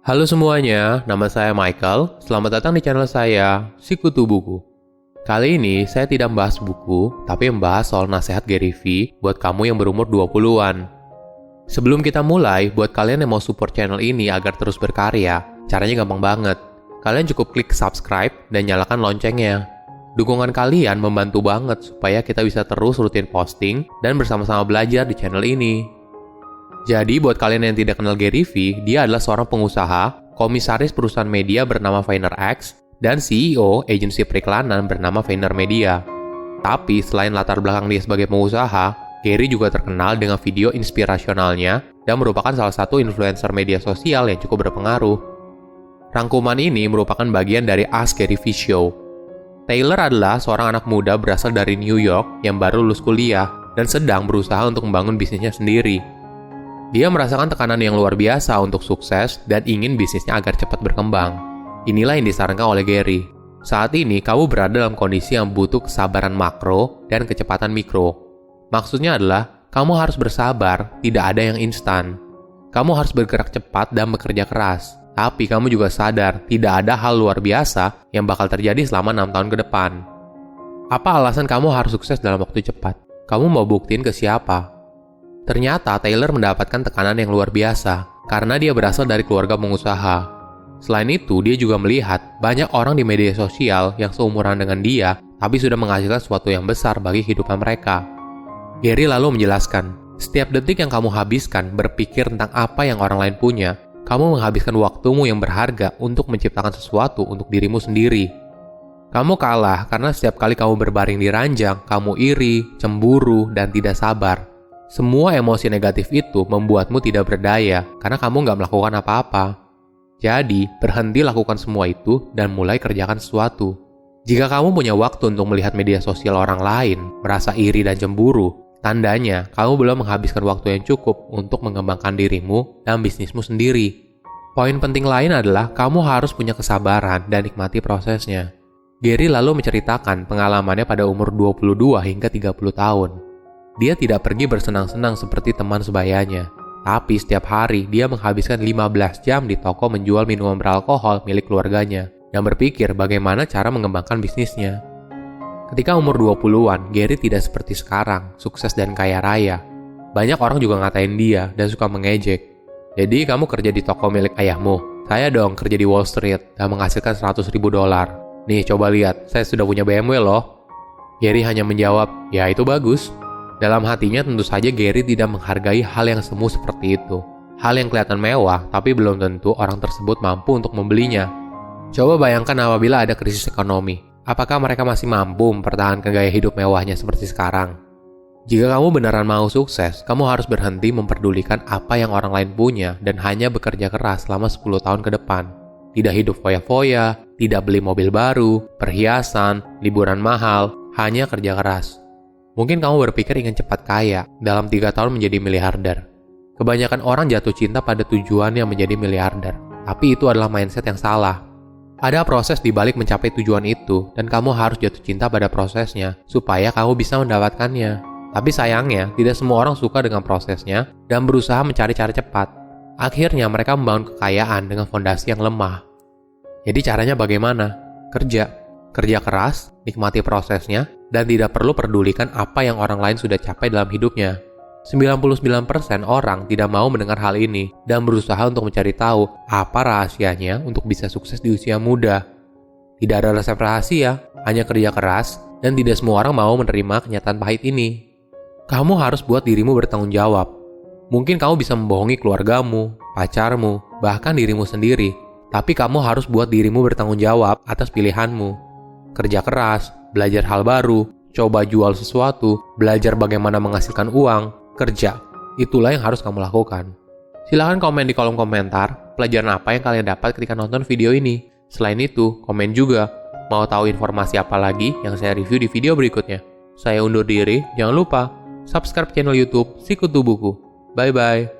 Halo semuanya, nama saya Michael. Selamat datang di channel saya, Sikutu Buku. Kali ini saya tidak membahas buku, tapi membahas soal nasihat Gary V buat kamu yang berumur 20-an. Sebelum kita mulai, buat kalian yang mau support channel ini agar terus berkarya, caranya gampang banget. Kalian cukup klik subscribe dan nyalakan loncengnya. Dukungan kalian membantu banget supaya kita bisa terus rutin posting dan bersama-sama belajar di channel ini. Jadi buat kalian yang tidak kenal Gary V, dia adalah seorang pengusaha, komisaris perusahaan media bernama VaynerX, dan CEO agensi periklanan bernama VaynerMedia. Tapi selain latar belakang dia sebagai pengusaha, Gary juga terkenal dengan video inspirasionalnya dan merupakan salah satu influencer media sosial yang cukup berpengaruh. Rangkuman ini merupakan bagian dari Ask Gary V Show. Taylor adalah seorang anak muda berasal dari New York yang baru lulus kuliah dan sedang berusaha untuk membangun bisnisnya sendiri. Dia merasakan tekanan yang luar biasa untuk sukses dan ingin bisnisnya agar cepat berkembang. Inilah yang disarankan oleh Gary. Saat ini, kamu berada dalam kondisi yang butuh kesabaran makro dan kecepatan mikro. Maksudnya adalah, kamu harus bersabar, tidak ada yang instan. Kamu harus bergerak cepat dan bekerja keras. Tapi kamu juga sadar, tidak ada hal luar biasa yang bakal terjadi selama 6 tahun ke depan. Apa alasan kamu harus sukses dalam waktu cepat? Kamu mau buktiin ke siapa? Ternyata Taylor mendapatkan tekanan yang luar biasa karena dia berasal dari keluarga pengusaha. Selain itu, dia juga melihat banyak orang di media sosial yang seumuran dengan dia tapi sudah menghasilkan sesuatu yang besar bagi kehidupan mereka. Gary lalu menjelaskan, setiap detik yang kamu habiskan berpikir tentang apa yang orang lain punya, kamu menghabiskan waktumu yang berharga untuk menciptakan sesuatu untuk dirimu sendiri. Kamu kalah karena setiap kali kamu berbaring di ranjang, kamu iri, cemburu, dan tidak sabar. Semua emosi negatif itu membuatmu tidak berdaya karena kamu nggak melakukan apa-apa. Jadi, berhenti lakukan semua itu dan mulai kerjakan sesuatu. Jika kamu punya waktu untuk melihat media sosial orang lain, merasa iri dan cemburu, tandanya kamu belum menghabiskan waktu yang cukup untuk mengembangkan dirimu dan bisnismu sendiri. Poin penting lain adalah kamu harus punya kesabaran dan nikmati prosesnya. Gary lalu menceritakan pengalamannya pada umur 22 hingga 30 tahun. Dia tidak pergi bersenang-senang seperti teman sebayanya. Tapi setiap hari dia menghabiskan 15 jam di toko menjual minuman beralkohol milik keluarganya dan berpikir bagaimana cara mengembangkan bisnisnya. Ketika umur 20-an, Gary tidak seperti sekarang, sukses dan kaya raya. Banyak orang juga ngatain dia dan suka mengejek. Jadi kamu kerja di toko milik ayahmu? Saya dong kerja di Wall Street dan menghasilkan $100.000. Nih coba lihat, saya sudah punya BMW loh. Gary hanya menjawab, ya itu bagus. Dalam hatinya tentu saja Gary tidak menghargai hal yang semu seperti itu. Hal yang kelihatan mewah, tapi belum tentu orang tersebut mampu untuk membelinya. Coba bayangkan apabila ada krisis ekonomi. Apakah mereka masih mampu mempertahankan gaya hidup mewahnya seperti sekarang? Jika kamu beneran mau sukses, kamu harus berhenti memperdulikan apa yang orang lain punya dan hanya bekerja keras selama 10 tahun ke depan. Tidak hidup foya-foya, tidak beli mobil baru, perhiasan, liburan mahal, hanya kerja keras. Mungkin kamu berpikir ingin cepat kaya, dalam 3 tahun menjadi miliarder. Kebanyakan orang jatuh cinta pada tujuannya menjadi miliarder, tapi itu adalah mindset yang salah. Ada proses di balik mencapai tujuan itu, dan kamu harus jatuh cinta pada prosesnya, supaya kamu bisa mendapatkannya. Tapi sayangnya, tidak semua orang suka dengan prosesnya, dan berusaha mencari cara cepat. Akhirnya mereka membangun kekayaan dengan fondasi yang lemah. Jadi caranya bagaimana? Kerja keras, nikmati prosesnya, dan tidak perlu pedulikan apa yang orang lain sudah capai dalam hidupnya. 99% orang tidak mau mendengar hal ini dan berusaha untuk mencari tahu apa rahasianya untuk bisa sukses di usia muda. Tidak ada resep rahasia, hanya kerja keras, dan tidak semua orang mau menerima kenyataan pahit ini. Kamu harus buat dirimu bertanggung jawab. Mungkin kamu bisa membohongi keluargamu, pacarmu, bahkan dirimu sendiri, tapi kamu harus buat dirimu bertanggung jawab atas pilihanmu. Kerja keras, belajar hal baru, coba jual sesuatu, belajar bagaimana menghasilkan uang, kerja. Itulah yang harus kamu lakukan. Silahkan komen di kolom komentar pelajaran apa yang kalian dapat ketika nonton video ini. Selain itu, komen juga mau tahu informasi apa lagi yang saya review di video berikutnya. Saya undur diri, jangan lupa subscribe channel YouTube Sikutu Buku. Bye-bye.